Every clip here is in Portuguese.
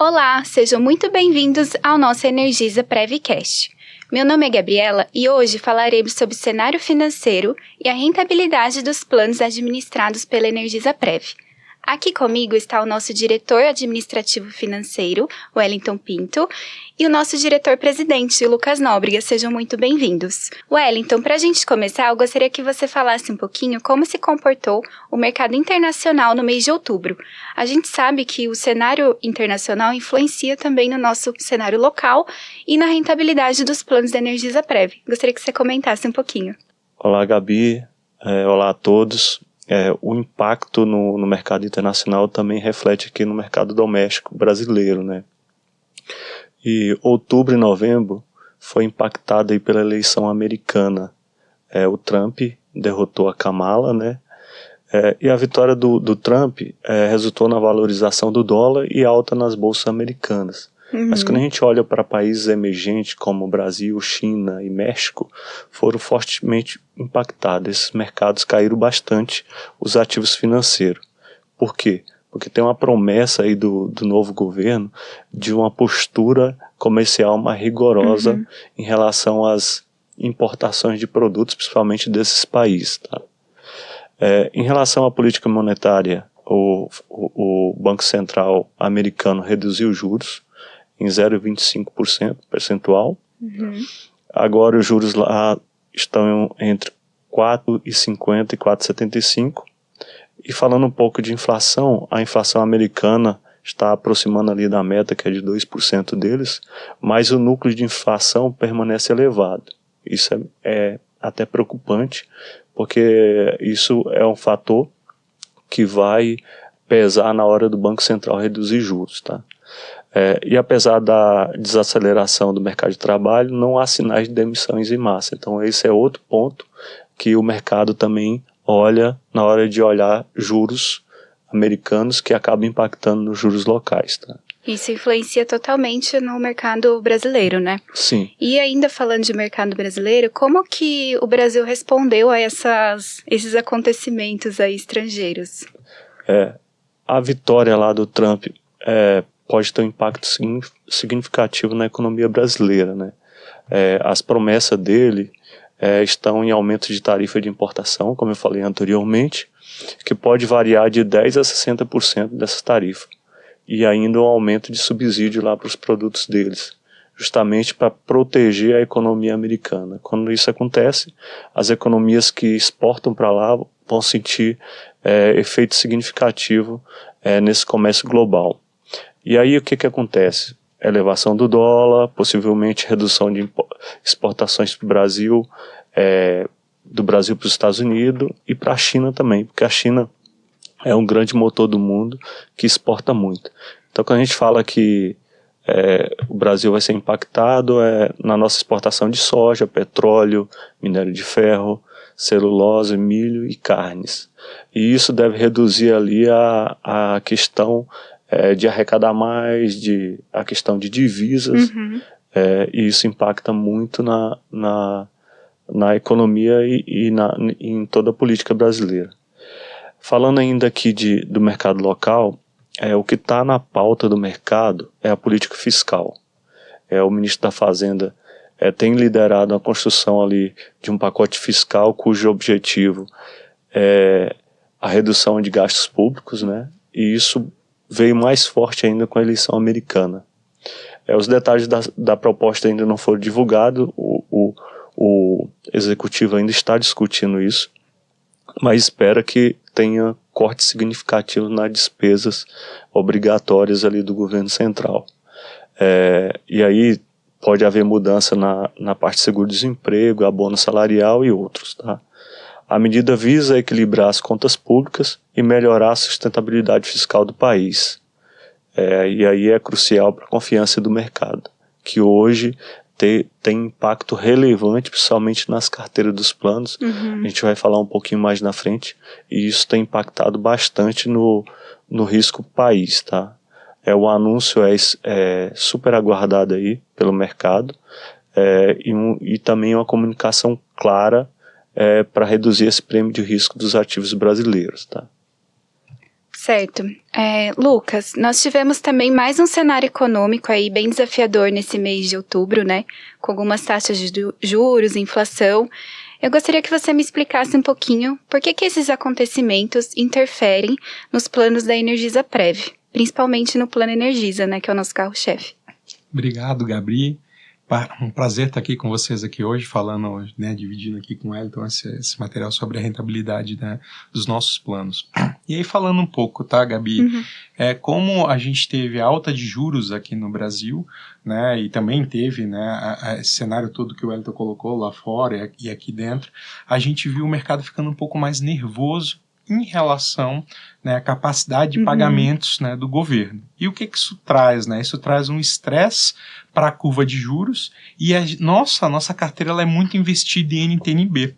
Olá, sejam muito bem-vindos ao nosso Energisa Prevcast. Meu nome é Gabriela e hoje falaremos sobre o cenário financeiro e a rentabilidade dos planos administrados pela Energisa Prev. Aqui comigo está o nosso diretor administrativo financeiro, Wellington Pinto, e o nosso diretor-presidente, Lucas Nóbrega. Sejam muito bem-vindos. Wellington, para a gente começar, eu gostaria que você falasse um pouquinho como se comportou o mercado internacional no mês de outubro. A gente sabe que o cenário internacional influencia também no nosso cenário local e na rentabilidade dos planos da Energisa Prev. Gostaria que você comentasse um pouquinho. Olá, Gabi. Olá a todos. O impacto no mercado internacional também reflete aqui no mercado doméstico brasileiro, né? E outubro e novembro foi impactado aí pela eleição americana. O Trump derrotou a Kamala, né? E a vitória do Trump resultou na valorização do dólar e alta nas bolsas americanas. Mas quando a gente olha para países emergentes como Brasil, China e México, foram fortemente impactados. Esses mercados caíram bastante os ativos financeiros. Por quê? Porque tem uma promessa aí do novo governo de uma postura comercial mais rigorosa em relação às importações de produtos, principalmente desses países, tá? Em relação à política monetária, o Banco Central americano reduziu os juros em 0,25% percentual. Agora os juros lá estão entre 4,50 e 4,75. E falando um pouco de inflação, a inflação americana está aproximando ali da meta, que é de 2% deles, mas o núcleo de inflação permanece elevado. Isso é até preocupante, porque isso é um fator que vai pesar na hora do Banco Central reduzir juros, tá? E apesar da desaceleração do mercado de trabalho, não há sinais de demissões em massa. Então esse é outro ponto que o mercado também olha na hora de olhar juros americanos, que acabam impactando nos juros locais, tá? Isso influencia totalmente no mercado brasileiro, né? Sim. E ainda falando de mercado brasileiro, como que o Brasil respondeu a esses acontecimentos aí estrangeiros? A vitória lá do Trump pode ter um impacto significativo na economia brasileira, né? As promessas dele estão em aumento de tarifa de importação, como eu falei anteriormente, que pode variar de 10% a 60% dessa tarifa. E ainda um aumento de subsídio lá para os produtos deles, justamente para proteger a economia americana. Quando isso acontece, as economias que exportam para lá vão sentir efeito significativo nesse comércio global. E aí o que acontece? Elevação do dólar, possivelmente redução de exportações para o Brasil, do Brasil para os Estados Unidos e para a China também, porque a China é um grande motor do mundo que exporta muito. Então quando a gente fala que o Brasil vai ser impactado na nossa exportação de soja, petróleo, minério de ferro, celulose, milho e carnes. E isso deve reduzir ali a questão de arrecadar mais, a questão de divisas, e isso impacta muito na economia e em toda a política brasileira. Falando ainda aqui do mercado local, o que está na pauta do mercado é a política fiscal. O ministro da Fazenda tem liderado a construção ali de um pacote fiscal cujo objetivo é a redução de gastos públicos, né? E isso veio mais forte ainda com a eleição americana. Os detalhes da proposta ainda não foram divulgados, o executivo ainda está discutindo isso, mas espera que tenha cortes significativos nas despesas obrigatórias ali do governo central. E aí pode haver mudança na parte de seguro-desemprego, abono salarial e outros, tá? A medida visa equilibrar as contas públicas e melhorar a sustentabilidade fiscal do país. E aí é crucial para a confiança do mercado, que hoje tem impacto relevante, principalmente nas carteiras dos planos. A gente vai falar um pouquinho mais na frente, e isso tem impactado bastante no risco país, tá? O anúncio é super aguardado aí pelo mercado, e também uma comunicação clara para reduzir esse prêmio de risco dos ativos brasileiros, tá? Certo. Lucas, nós tivemos também mais um cenário econômico aí bem desafiador nesse mês de outubro, né? Com algumas taxas de juros, inflação. Eu gostaria que você me explicasse um pouquinho por que esses acontecimentos interferem nos planos da Energisa-Prev, principalmente no Plano Energisa, né, que é o nosso carro-chefe. Obrigado, Gabi. Um prazer estar aqui com vocês aqui hoje, falando, né, dividindo aqui com o Wellington esse material sobre a rentabilidade, né, dos nossos planos. E aí falando um pouco, tá, Gabi, como a gente teve alta de juros aqui no Brasil, né, e também teve, né, esse cenário todo que o Wellington colocou lá fora e aqui dentro, a gente viu o mercado ficando um pouco mais nervoso em relação, né, à capacidade de pagamentos, né, do governo. E o que isso traz? Né? Isso traz um estresse para a curva de juros e a nossa carteira ela é muito investida em NTN-B.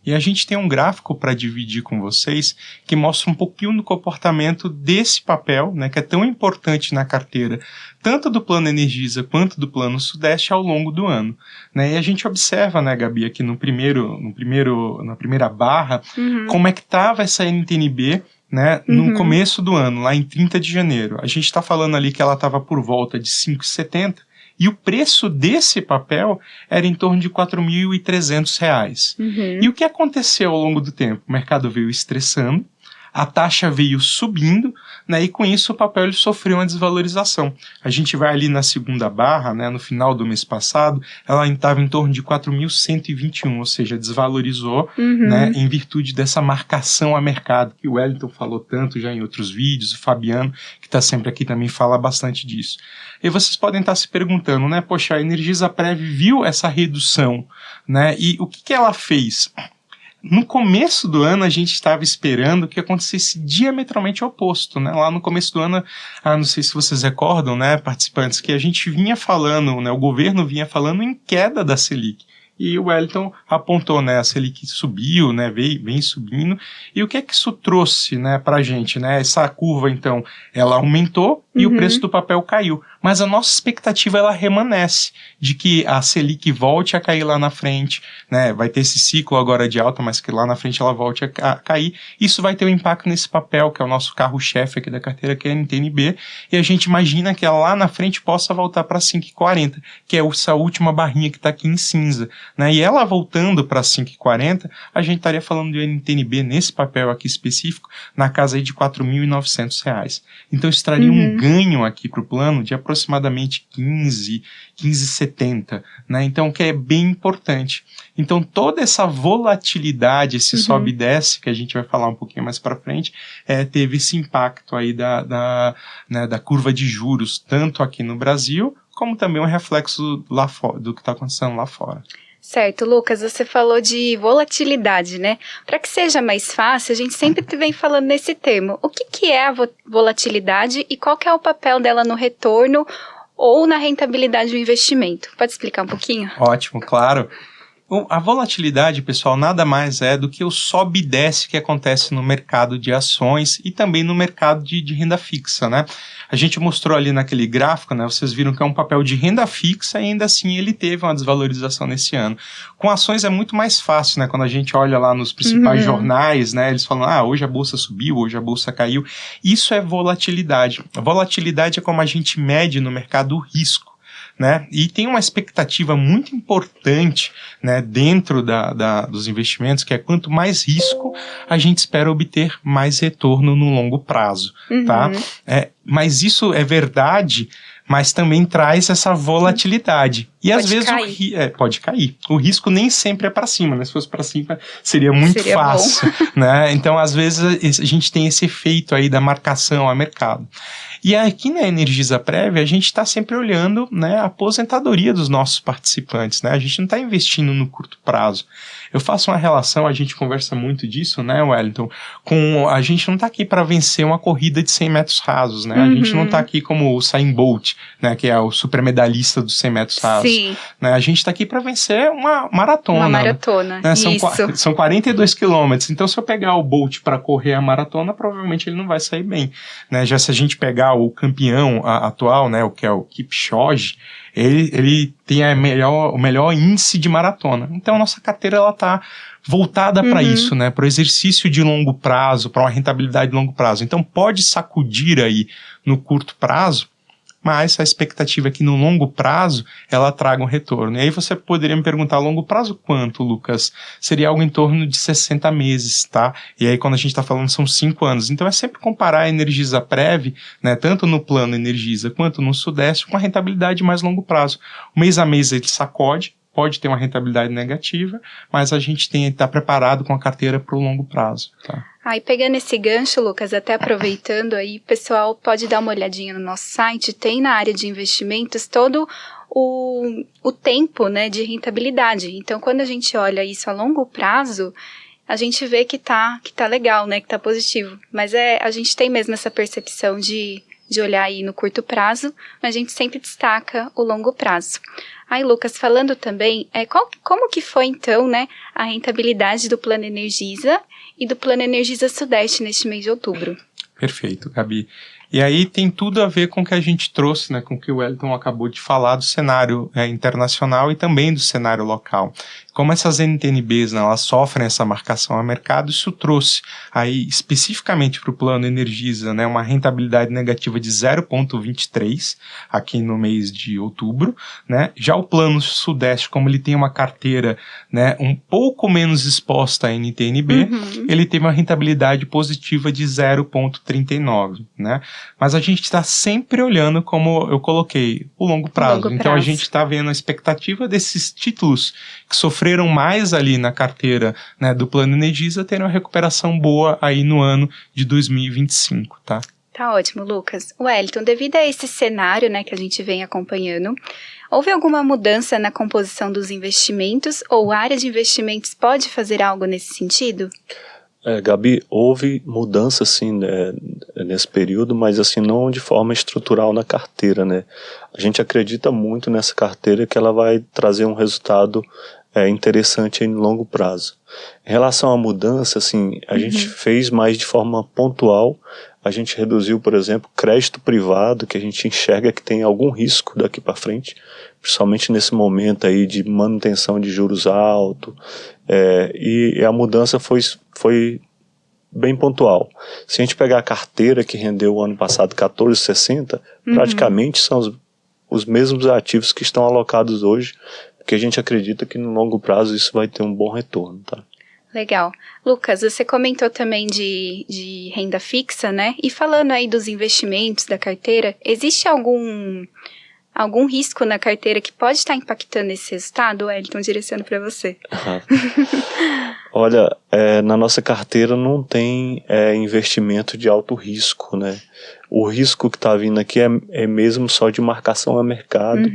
E a gente tem um gráfico para dividir com vocês que mostra um pouquinho do comportamento desse papel, né, que é tão importante na carteira, tanto do Plano Energisa quanto do Plano Sudeste ao longo do ano. Né? E a gente observa, né, Gabi, aqui na primeira barra, como é que estava essa NTN-B, né, no começo do ano, lá em 30 de janeiro. A gente está falando ali que ela estava por volta de 5,70, e o preço desse papel era em torno de R$ 4.300. E o que aconteceu ao longo do tempo? O mercado veio estressando, a taxa veio subindo, né, e com isso o papel ele sofreu uma desvalorização. A gente vai ali na segunda barra, né, no final do mês passado, ela estava em torno de 4.121, ou seja, desvalorizou, né, em virtude dessa marcação a mercado, que o Wellington falou tanto já em outros vídeos, o Fabiano, que está sempre aqui também, fala bastante disso. E vocês podem estar se perguntando, né, poxa, a Energisa-Prev viu essa redução, né, e o que ela fez? No começo do ano, a gente estava esperando que acontecesse diametralmente oposto, né? Lá no começo do ano, não sei se vocês recordam, né, participantes, que a gente vinha falando, né, o governo vinha falando em queda da Selic. E o Wellington apontou, né, a Selic subiu, né, vem subindo. E o que é que isso trouxe, né, pra gente, né? Essa curva, então, ela aumentou e o preço do papel caiu. Mas a nossa expectativa, ela remanesce de que a Selic volte a cair lá na frente, né? Vai ter esse ciclo agora de alta, mas que lá na frente ela volte a cair. Isso vai ter um impacto nesse papel, que é o nosso carro-chefe aqui da carteira, que é a NTN-B, e a gente imagina que ela lá na frente possa voltar para 5,40, que é essa última barrinha que está aqui em cinza, né? E ela voltando para 5,40, a gente estaria falando de NTN-B nesse papel aqui específico, na casa aí de R$ 4.900. Então isso traria um ganho aqui para o plano de aproximadamente 15,70, né? Então, que é bem importante. Então, toda essa volatilidade, esse sobe e desce, que a gente vai falar um pouquinho mais para frente, teve esse impacto aí da curva de juros, tanto aqui no Brasil, como também um reflexo lá fora, do que está acontecendo lá fora. Certo, Lucas, você falou de volatilidade, né? Para que seja mais fácil, a gente sempre vem falando nesse termo. O que é a volatilidade e qual que é o papel dela no retorno ou na rentabilidade do investimento? Pode explicar um pouquinho? Ótimo, claro. A volatilidade, pessoal, nada mais é do que o sobe e desce que acontece no mercado de ações e também no mercado de renda fixa, né? A gente mostrou ali naquele gráfico, né? Vocês viram que é um papel de renda fixa e ainda assim ele teve uma desvalorização nesse ano. Com ações é muito mais fácil, né? Quando a gente olha lá nos principais jornais, né? Eles falam, hoje a bolsa subiu, hoje a bolsa caiu. Isso é volatilidade. A volatilidade é como a gente mede no mercado o risco. Né? E tem uma expectativa muito importante, né, dentro dos investimentos, que é quanto mais risco a gente espera obter mais retorno no longo prazo. Tá? Mas isso é verdade, mas também traz essa volatilidade. E às vezes pode cair. O risco nem sempre é para cima, né? Se fosse para cima seria muito fácil. Né? Então, às vezes, a gente tem esse efeito aí da marcação a mercado. E aqui na Energisa-Prev, a gente está sempre olhando, né, a aposentadoria dos nossos participantes. Né? A gente não está investindo no curto prazo. Eu faço uma relação, a gente conversa muito disso, né, Wellington? A gente não está aqui para vencer uma corrida de 100 metros rasos, né? A gente não está aqui como o Usain Bolt, né, que é o super medalhista dos 100 metros rasos. Sim. Né? A gente está aqui para vencer uma maratona. Uma maratona, né? isso. São 42 quilômetros. Então, se eu pegar o Bolt para correr a maratona, provavelmente ele não vai sair bem. Né? Já se a gente pegar o campeão atual, né, o que é o Kipchoge, ele tem o melhor índice de maratona. Então a nossa carteira ela está voltada para isso, né? Para o exercício de longo prazo, para uma rentabilidade de longo prazo. Então pode sacudir aí no curto prazo, mas a expectativa é que no longo prazo ela traga um retorno. E aí você poderia me perguntar, a longo prazo quanto, Lucas? Seria algo em torno de 60 meses, tá? E aí quando a gente está falando são 5 anos. Então é sempre comparar a Energisa-Prev, né, tanto no plano Energisa quanto no Sudeste, com a rentabilidade de mais longo prazo. Mês a mês ele sacode, pode ter uma rentabilidade negativa, mas a gente tem que estar preparado com a carteira para o longo prazo, tá? E pegando esse gancho, Lucas, até aproveitando aí, o pessoal pode dar uma olhadinha no nosso site, tem na área de investimentos todo o tempo, né, de rentabilidade. Então, quando a gente olha isso a longo prazo, a gente vê que tá legal, né, que tá positivo. Mas a gente tem mesmo essa percepção de olhar aí no curto prazo, mas a gente sempre destaca o longo prazo. Aí, Lucas, falando também, como que foi então, né, a rentabilidade do Plano Energisa e do Plano Energisa Sudeste neste mês de outubro? Perfeito, Gabi. E aí tem tudo a ver com o que a gente trouxe, né, com o que o Wellington acabou de falar do cenário internacional e também do cenário local. Como essas NTNBs, né, elas sofrem essa marcação a mercado, isso trouxe aí especificamente para o plano Energisa, né, uma rentabilidade negativa de 0,23 aqui no mês de outubro, né. Já o plano Sudeste, como ele tem uma carteira, né, um pouco menos exposta à NTNB, ele teve uma rentabilidade positiva de 0,39, né. Mas a gente está sempre olhando, como eu coloquei, o longo prazo. Então a gente está vendo a expectativa desses títulos que sofreram mais ali na carteira, né, do Plano Energisa terem uma recuperação boa aí no ano de 2025, tá? Tá ótimo, Lucas. Wellington, devido a esse cenário, né, que a gente vem acompanhando, houve alguma mudança na composição dos investimentos ou a área de investimentos pode fazer algo nesse sentido? Gabi, houve mudança sim, né, nesse período, mas assim não de forma estrutural na carteira, né? A gente acredita muito nessa carteira que ela vai trazer um resultado interessante em longo prazo. Em relação à mudança, assim, a gente fez mais de forma pontual. A gente reduziu, por exemplo, crédito privado, que a gente enxerga que tem algum risco daqui para frente, principalmente nesse momento aí de manutenção de juros altos, e a mudança foi bem pontual. Se a gente pegar a carteira que rendeu o ano passado 14,60, praticamente são os mesmos ativos que estão alocados hoje, porque a gente acredita que no longo prazo isso vai ter um bom retorno, tá? Legal. Lucas, você comentou também de renda fixa, né? E falando aí dos investimentos da carteira, existe algum risco na carteira que pode estar impactando esse resultado? Wellington, direcionando para você. Olha, na nossa carteira não tem investimento de alto risco, né? O risco que está vindo aqui é mesmo só de marcação a mercado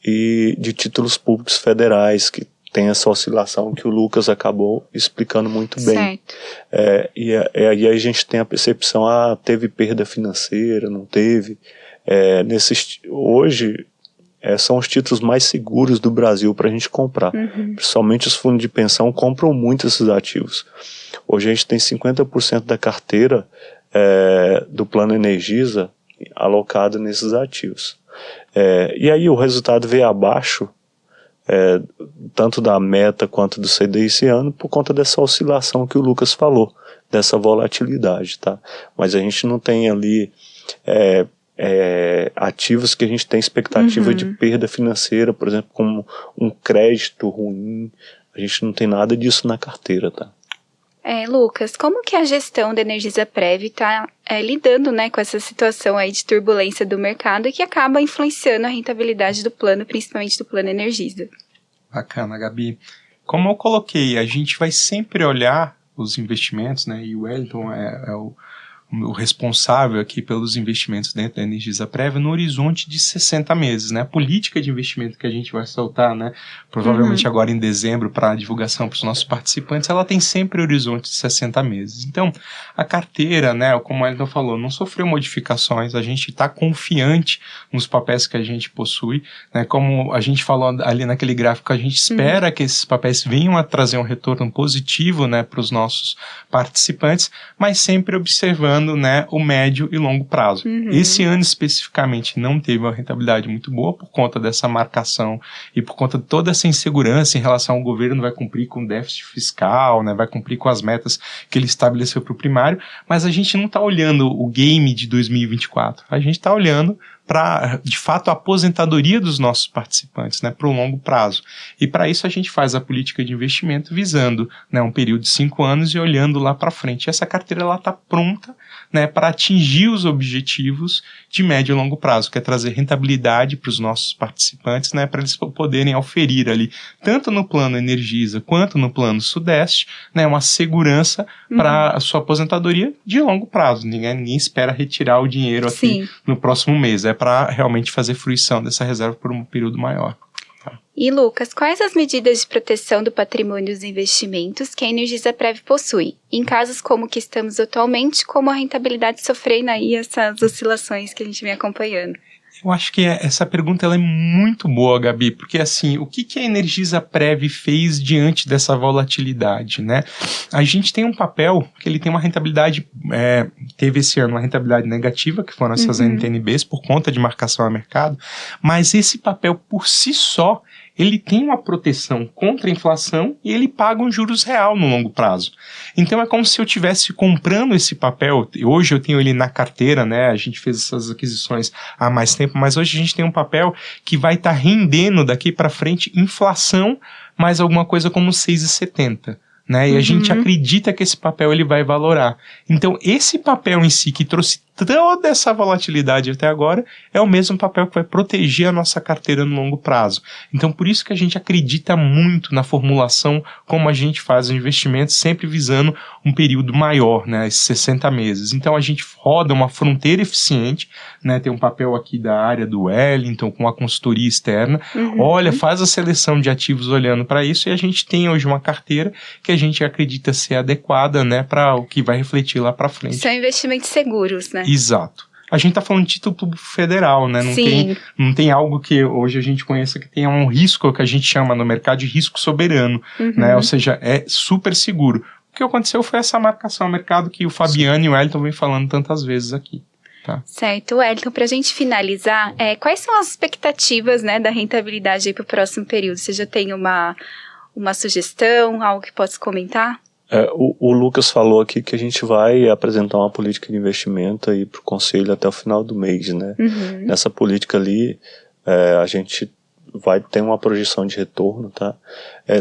e de títulos públicos federais, que tem essa oscilação que o Lucas acabou explicando muito bem. E aí a gente tem a percepção, teve perda financeira, não teve. Hoje são os títulos mais seguros do Brasil para a gente comprar. Principalmente os fundos de pensão compram muito esses ativos. Hoje a gente tem 50% da carteira do Plano Energisa alocado nesses ativos. E aí o resultado veio abaixo, tanto da meta quanto do CDI esse ano, por conta dessa oscilação que o Lucas falou, dessa volatilidade, tá? Mas a gente não tem ali ativos que a gente tem expectativa de perda financeira, por exemplo, como um crédito ruim. A gente não tem nada disso na carteira, tá? Lucas, como que a gestão da Energisa-Prev está lidando, né, com essa situação aí de turbulência do mercado e que acaba influenciando a rentabilidade do plano, principalmente do Plano Energisa? Bacana, Gabi. Como eu coloquei, a gente vai sempre olhar os investimentos, né, e o Wellington é o responsável aqui pelos investimentos dentro da Energisa-Prev no horizonte de 60 meses, né? A política de investimento que a gente vai soltar, né, provavelmente agora em dezembro para divulgação para os nossos participantes, ela tem sempre horizonte de 60 meses. Então, a carteira, né, como o Wellington falou, não sofreu modificações, a gente está confiante nos papéis que a gente possui, né? Como a gente falou ali naquele gráfico, a gente espera que esses papéis venham a trazer um retorno positivo, né, para os nossos participantes, mas sempre observando considerando, né, o médio e longo prazo. Esse ano especificamente não teve uma rentabilidade muito boa por conta dessa marcação e por conta de toda essa insegurança em relação ao governo vai cumprir com o déficit fiscal, né, vai cumprir com as metas que ele estabeleceu para o primário, mas a gente não está olhando o game de 2024, a gente está olhando para, de fato, a aposentadoria dos nossos participantes, né, para o longo prazo. E para isso a gente faz a política de investimento visando, né, um período de 5 anos e olhando lá para frente. E essa carteira está pronta, né, para atingir os objetivos de médio e longo prazo, que é trazer rentabilidade para os nossos participantes, né, para eles poderem oferir ali, tanto no plano Energisa quanto no plano Sudeste, né, uma segurança para a sua aposentadoria de longo prazo. Ninguém espera retirar o dinheiro aqui no próximo mês. É para realmente fazer fruição dessa reserva por um período maior. E Lucas, quais as medidas de proteção do patrimônio dos investimentos que a Energisa-Prev possui? Em casos como o que estamos atualmente, como a rentabilidade sofrendo aí essas oscilações que a gente vem acompanhando? Eu acho que essa pergunta ela é muito boa, Gabi, porque assim, o que a Energisa-Prev fez diante dessa volatilidade, né? A gente tem um papel que ele tem uma rentabilidade, teve esse ano uma rentabilidade negativa, que foram essas NTNBs, por conta de marcação a mercado, mas esse papel por si só, ele tem uma proteção contra a inflação e ele paga um juros real no longo prazo. Então é como se eu estivesse comprando esse papel, hoje eu tenho ele na carteira, né? A gente fez essas aquisições há mais tempo, mas hoje a gente tem um papel que vai estar rendendo daqui para frente inflação mais alguma coisa como 6,70. Né? E a gente acredita que esse papel ele vai valorar. Então esse papel em si que trouxe toda essa volatilidade até agora é o mesmo papel que vai proteger a nossa carteira no longo prazo. Então por isso que a gente acredita muito na formulação como a gente faz o investimento, sempre visando um período maior, né, esses 60 meses. Então a gente roda uma fronteira eficiente, né, tem um papel aqui da área do Wellington com a consultoria externa, olha, faz a seleção de ativos olhando para isso e a gente tem hoje uma carteira que a gente acredita ser adequada, né, para o que vai refletir lá para frente. São investimentos seguros, né? Exato. A gente está falando de título público federal, né? Não tem algo que hoje a gente conheça que tenha um risco que a gente chama no mercado de risco soberano, né? Ou seja, é super seguro. O que aconteceu foi essa marcação ao mercado que o Fabiano e o Wellington vem falando tantas vezes aqui. Tá. Certo, Wellington, para a gente finalizar, quais são as expectativas, né, da rentabilidade para o próximo período? Você já tem uma sugestão, algo que possa comentar? O Lucas falou aqui que a gente vai apresentar uma política de investimento aí para o Conselho até o final do mês, né? Nessa política ali, a gente vai ter uma projeção de retorno, tá?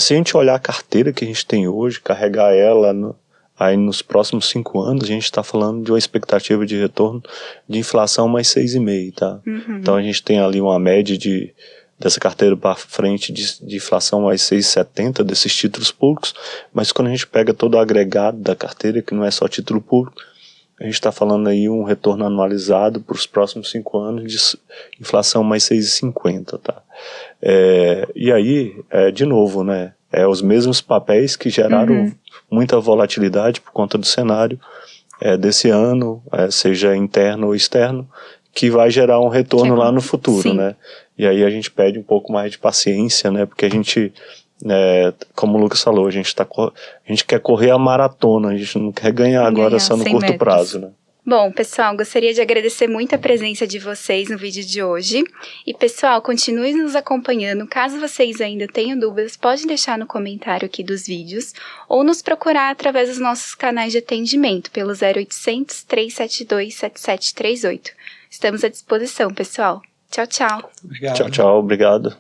Se a gente olhar a carteira que a gente tem hoje, carregar ela aí nos próximos 5 anos, a gente está falando de uma expectativa de retorno de inflação mais 6,5, tá? Então a gente tem ali uma média dessa carteira para frente de inflação mais 6,70 desses títulos públicos, mas quando a gente pega todo o agregado da carteira, que não é só título público, a gente está falando aí um retorno anualizado para os próximos 5 anos de inflação mais 6,50, tá? E aí, de novo, né, os mesmos papéis que geraram muita volatilidade por conta do cenário desse ano, seja interno ou externo, que vai gerar um retorno lá no futuro, né? E aí a gente pede um pouco mais de paciência, né? Porque a gente, como o Lucas falou, a gente quer correr a maratona, a gente não quer ganhar agora só no curto prazo, né? Bom, pessoal, gostaria de agradecer muito a presença de vocês no vídeo de hoje. E, pessoal, continuem nos acompanhando. Caso vocês ainda tenham dúvidas, pode deixar no comentário aqui dos vídeos ou nos procurar através dos nossos canais de atendimento pelo 0800 372 7738. Estamos à disposição, pessoal. Tchau, tchau. Obrigado. Tchau, tchau. Obrigado.